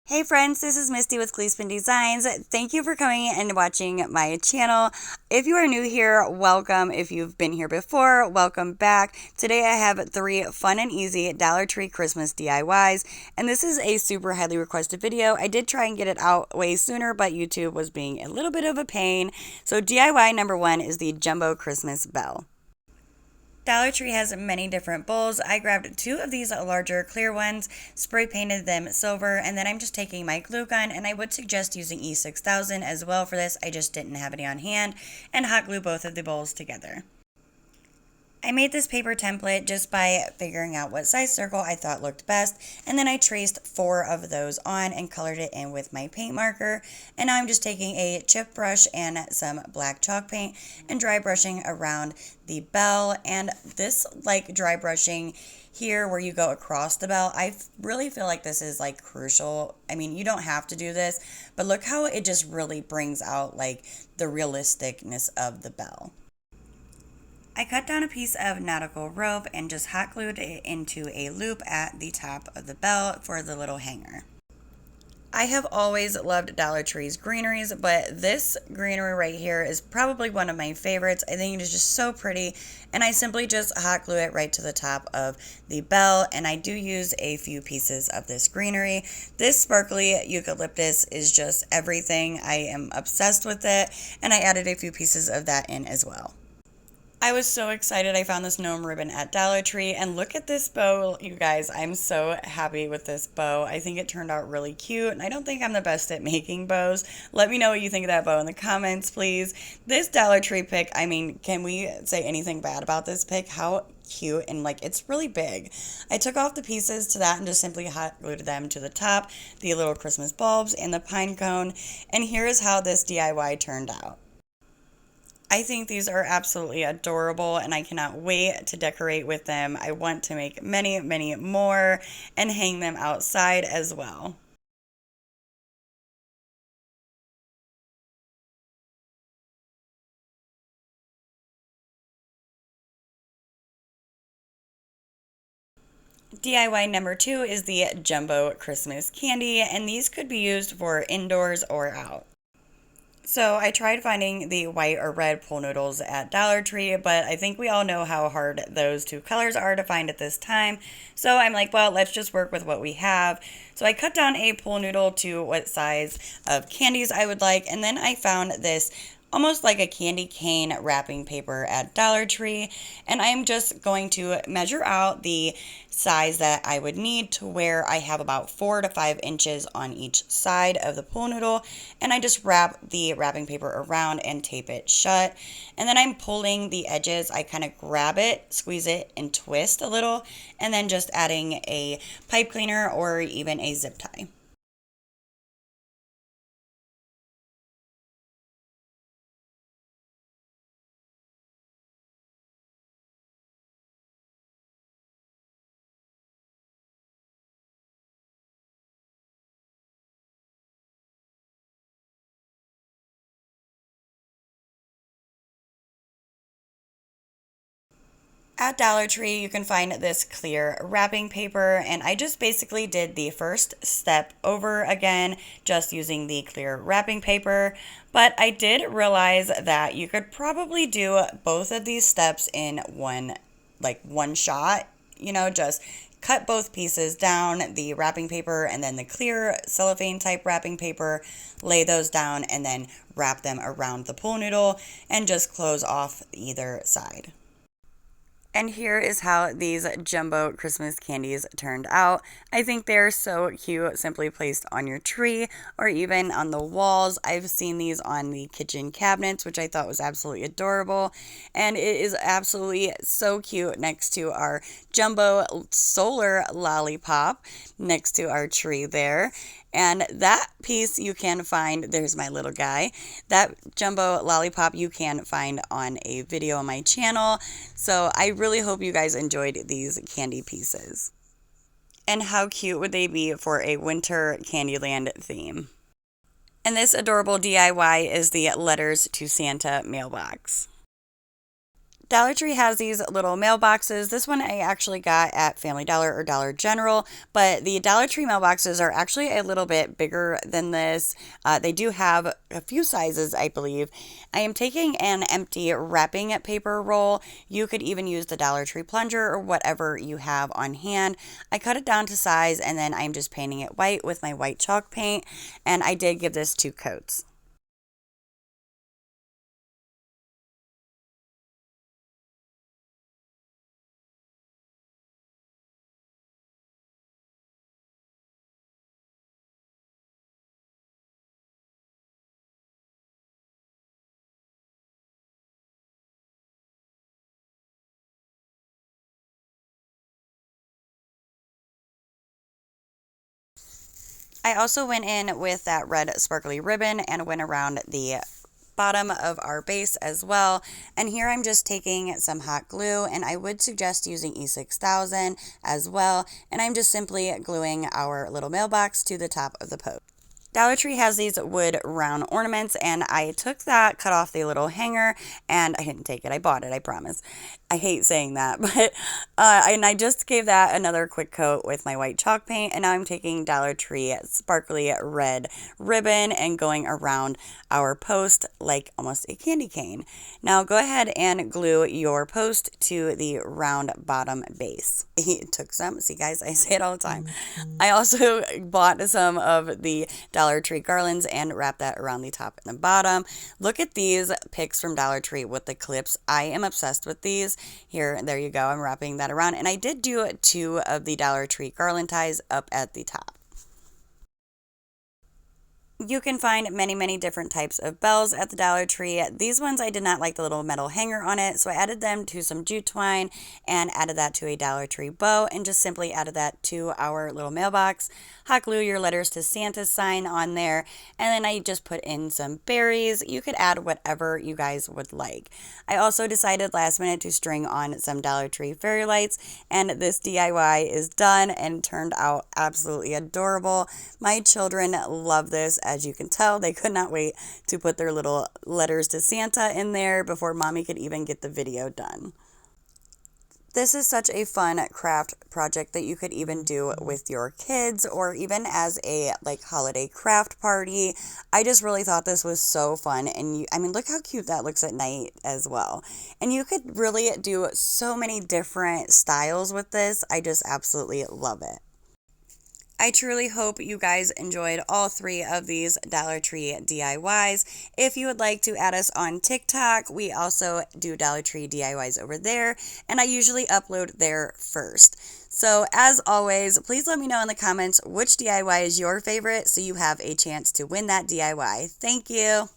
Hey friends, this is Misty with Gleespin Designs. Thank you for coming and watching my channel. If you are new here, welcome. If you've been here before, welcome back. Today I have 3 fun and easy Dollar Tree Christmas DIYs, and this is a super highly requested video. I did try and get it out way sooner, but YouTube was being a little bit of a pain. So DIY number 1 is the Jumbo Christmas Bell. Dollar Tree has many different bowls. I grabbed 2 of these larger clear ones, spray painted them silver, and then I'm just taking my glue gun, and I would suggest using E6000 as well for this. I just didn't have any on hand, and hot glue both of the bowls together. I made this paper template just by figuring out what size circle I thought looked best, and then I traced 4 of those on and colored it in with my paint marker. And now I'm just taking a chip brush and some black chalk paint and dry brushing around the bell. And this like dry brushing here where you go across the bell, I really feel like this is like crucial. I mean, you don't have to do this, but look how it just really brings out like the realisticness of the bell. I cut down a piece of nautical rope and just hot glued it into a loop at the top of the bell for the little hanger. I have always loved Dollar Tree's greeneries, but this greenery right here is probably one of my favorites. I think it is just so pretty, and I simply just hot glue it right to the top of the bell, and I do use a few pieces of this greenery. This sparkly eucalyptus is just everything. I am obsessed with it, and I added a few pieces of that in as well. I was so excited I found this gnome ribbon at Dollar Tree, and look at this bow, you guys. I'm so happy with this bow. I think it turned out really cute, and I don't think I'm the best at making bows. Let me know what you think of that bow in the comments, please. This Dollar Tree pick, I mean, can we say anything bad about this pick? How cute, and like it's really big. I took off the pieces to that and just simply hot glued them to the top, the little Christmas bulbs and the pine cone, and here is how this DIY turned out. I think these are absolutely adorable, and I cannot wait to decorate with them. I want to make many, many more and hang them outside as well. DIY number 2 is the Jumbo Christmas Candy, and these could be used for indoors or out. So I tried finding the white or red pool noodles at Dollar Tree, but I think we all know how hard those 2 colors are to find at this time. So I'm like, well, let's just work with what we have. So I cut down a pool noodle to what size of candies I would like, and then I found this almost like a candy cane wrapping paper at Dollar Tree, and I'm just going to measure out the size that I would need to where I have about 4 to 5 inches on each side of the pool noodle, and I just wrap the wrapping paper around and tape it shut. And then I'm pulling the edges. I kind of grab it, squeeze it, and twist a little, and then just adding a pipe cleaner or even a zip tie. At Dollar Tree, you can find this clear wrapping paper, and I just basically did the first step over again, just using the clear wrapping paper. But I did realize that you could probably do both of these steps in one shot, just cut both pieces down, the wrapping paper and then the clear cellophane type wrapping paper, lay those down, and then wrap them around the pool noodle and just close off either side. And here is how these jumbo Christmas candies turned out. I think they're so cute, simply placed on your tree or even on the walls. I've seen these on the kitchen cabinets, which I thought was absolutely adorable. And it is absolutely so cute next to our jumbo solar lollipop next to our tree there. And that piece you can find, there's my little guy, that jumbo lollipop you can find on a video on my channel. So I really hope you guys enjoyed these candy pieces. And how cute would they be for a winter Candyland theme? And this adorable DIY is the Letters to Santa mailbox. Dollar Tree has these little mailboxes. This one I actually got at Family Dollar or Dollar General, but the Dollar Tree mailboxes are actually a little bit bigger than this. They do have a few sizes, I believe. I am taking an empty wrapping paper roll. You could even use the Dollar Tree plunger or whatever you have on hand. I cut it down to size and then I'm just painting it white with my white chalk paint, and I did give this 2 coats. I also went in with that red sparkly ribbon and went around the bottom of our base as well. And here I'm just taking some hot glue, and I would suggest using E6000 as well. And I'm just simply gluing our little mailbox to the top of the post. Dollar Tree has these wood round ornaments, and I took that, cut off the little hanger, and I didn't take it. I bought it, I promise. I hate saying that, but and I just gave that another quick coat with my white chalk paint, and now I'm taking Dollar Tree sparkly red ribbon and going around our post like almost a candy cane. Now go ahead and glue your post to the round bottom base. It took some, see guys, I say it all the time. I also bought some of the Dollar Tree garlands and wrap that around the top and the bottom. Look at these picks from Dollar Tree with the clips. I am obsessed with these. Here, there you go. I'm wrapping that around. And I did do 2 of the Dollar Tree garland ties up at the top. You can find many, many different types of bells at the Dollar Tree. These ones, I did not like the little metal hanger on it, so I added them to some jute twine and added that to a Dollar Tree bow and just simply added that to our little mailbox. Hot glue your letters to Santa sign on there, and then I just put in some berries. You could add whatever you guys would like. I also decided last minute to string on some Dollar Tree fairy lights, and this DIY is done and turned out absolutely adorable. My children love this. As you can tell, they could not wait to put their little letters to Santa in there before mommy could even get the video done. This is such a fun craft project that you could even do with your kids or even as a holiday craft party. I just really thought this was so fun, and I mean, look how cute that looks at night as well. And you could really do so many different styles with this. I just absolutely love it. I truly hope you guys enjoyed all 3 of these Dollar Tree DIYs. If you would like to add us on TikTok, we also do Dollar Tree DIYs over there, and I usually upload there first. So as always, please let me know in the comments which DIY is your favorite so you have a chance to win that DIY. Thank you.